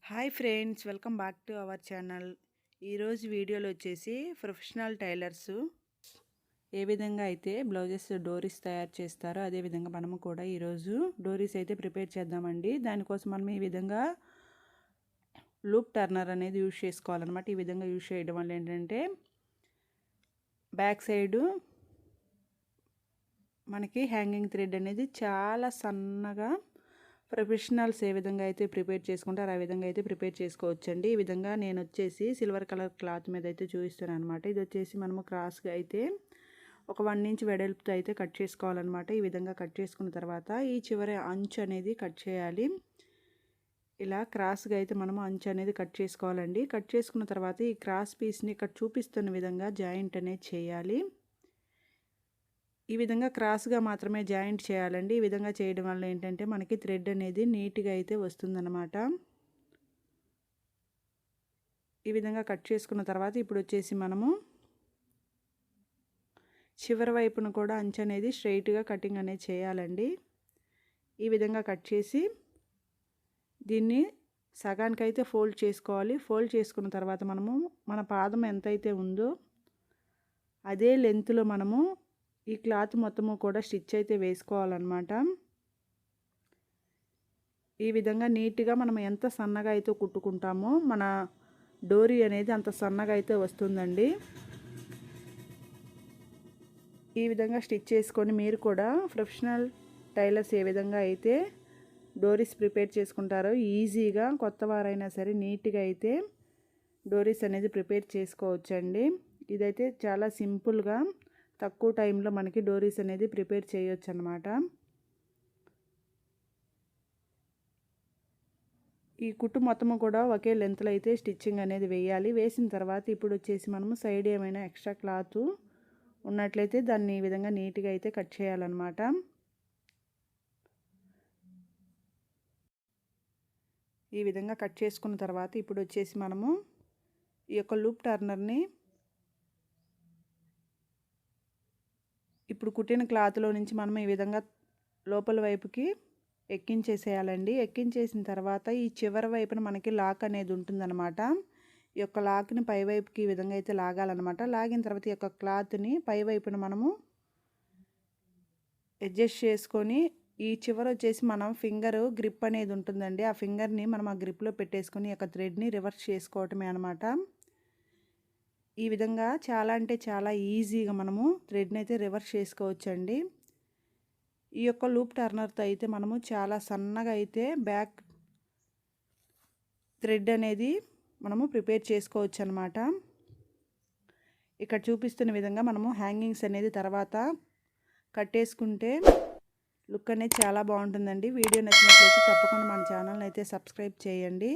Hi friends, welcome back to our channel. ఈరోజు వీడియోలో వచ్చేసి ప్రొఫెషనల్ టైలర్స్ ఏ విధంగా అయితే బ్లౌజెస్ డోరీస్ తయారు చేస్తారో అదేవిధంగా మనము కూడా ఈరోజు డోరీస్ అయితే ప్రిపేర్ చేద్దామండి. దానికోసం మనం ఈ విధంగా లూప్ టర్నర్ అనేది యూజ్ చేసుకోవాలన్నమాట. ఈ విధంగా యూజ్ చేయడం వల్ల ఏంటంటే బ్యాక్ సైడు మనకి హ్యాంగింగ్ థ్రెడ్ అనేది చాలా సన్నగా ప్రొఫెషనల్స్ ఏ విధంగా అయితే ప్రిపేర్ చేసుకుంటారో ఆ విధంగా అయితే ప్రిపేర్ చేసుకోవచ్చండి. ఈ విధంగా నేను వచ్చేసి సిల్వర్ కలర్ క్లాత్ మీద అయితే చూపిస్తాను అనమాట. ఇది వచ్చేసి మనము క్రాస్గా అయితే ఒక 1 ఇంచ్ వెడల్పుతో అయితే కట్ చేసుకోవాలన్నమాట. ఈ విధంగా కట్ చేసుకున్న తర్వాత ఈ చివరి అంచు అనేది కట్ చేయాలి. ఇలా క్రాస్గా అయితే మనము అంచు అనేది కట్ చేసుకోవాలండి. కట్ చేసుకున్న తర్వాత ఈ క్రాస్ పీస్ని ఇక్కడ చూపిస్తున్న విధంగా జాయింట్ అనేది చేయాలి. ఈ విధంగా క్రాస్గా మాత్రమే జాయింట్ చేయాలండి. ఈ విధంగా చేయడం వల్ల ఏంటంటే మనకి థ్రెడ్ అనేది నీట్గా అయితే వస్తుందన్నమాట. ఈ విధంగా కట్ చేసుకున్న తర్వాత ఇప్పుడు వచ్చేసి మనము చివరి వైపున కూడా అంచు అనేది స్ట్రైట్గా కటింగ్ అనేది చేయాలండి. ఈ విధంగా కట్ చేసి దీన్ని సగానికైతే ఫోల్డ్ చేసుకోవాలి. ఫోల్డ్ చేసుకున్న తర్వాత మనము మన పాదం ఎంతైతే ఉందో అదే లెంత్లో మనము ఈ క్లాత్ మొత్తము కూడా స్టిచ్ అయితే వేసుకోవాలన్నమాట. ఈ విధంగా నీట్గా మనం ఎంత సన్నగా అయితే కుట్టుకుంటామో మన డోరీ అనేది అంత సన్నగా అయితే వస్తుందండి. ఈ విధంగా స్టిచ్ చేసుకొని మీరు కూడా ప్రొఫెషనల్ టైలర్స్ ఏ విధంగా అయితే డోరీస్ ప్రిపేర్ చేసుకుంటారో ఈజీగా కొత్త వారైనా సరే నీట్గా అయితే డోరీస్ అనేది ప్రిపేర్ చేసుకోవచ్చండి. ఇదైతే చాలా సింపుల్గా తక్కువ టైంలో మనకి డోరీస్ అనేది ప్రిపేర్ చేయొచ్చు అన్నమాట. ఈ కుట్టు మొత్తము కూడా ఒకే లెంత్లో అయితే స్టిచ్చింగ్ అనేది వేయాలి. వేసిన తర్వాత ఇప్పుడు వచ్చేసి మనము సైడ్ ఏమైనా ఎక్స్ట్రా క్లాత్ ఉన్నట్లయితే దాన్ని ఈ విధంగా నీట్గా అయితే కట్ చేయాలన్నమాట. ఈ విధంగా కట్ చేసుకున్న తర్వాత ఇప్పుడు వచ్చేసి మనము ఈ యొక్క లూప్ టర్నర్ని ఇప్పుడు కుట్టిన క్లాత్లో నుంచి మనం ఈ విధంగా లోపల వైపుకి ఎక్కించేసేయాలండి. ఎక్కించేసిన తర్వాత ఈ చివరి వైపున మనకి లాక్ అనేది ఉంటుందన్నమాట. ఈ యొక్క లాక్ని పై వైపుకి ఈ విధంగా అయితే లాగాలన్నమాట. లాగిన తర్వాత ఈ యొక్క క్లాత్ని పై వైపున మనము అడ్జస్ట్ చేసుకొని ఈ చివర వచ్చేసి మనం ఫింగర్ గ్రిప్ అనేది ఉంటుందండి. ఆ ఫింగర్ని మనం ఆ గ్రిప్లో పెట్టేసుకొని ఈ యొక్క థ్రెడ్ని రివర్స్ చేసుకోవటమే అనమాట. ఈ విధంగా చాలా అంటే చాలా ఈజీగా మనము థ్రెడ్ని అయితే రివర్స్ చేసుకోవచ్చండి. ఈ యొక్క లూప్ టర్నర్తో అయితే మనము చాలా సన్నగా అయితే బ్యాక్ థ్రెడ్ అనేది మనము ప్రిపేర్ చేసుకోవచ్చు అనమాట. ఇక్కడ చూపిస్తున్న విధంగా మనము హ్యాంగింగ్స్ అనేది తర్వాత కట్టేసుకుంటే లుక్ అనేది చాలా బాగుంటుందండి. వీడియో నచ్చినట్లయితే తప్పకుండా మన ఛానల్ని అయితే సబ్స్క్రైబ్ చేయండి.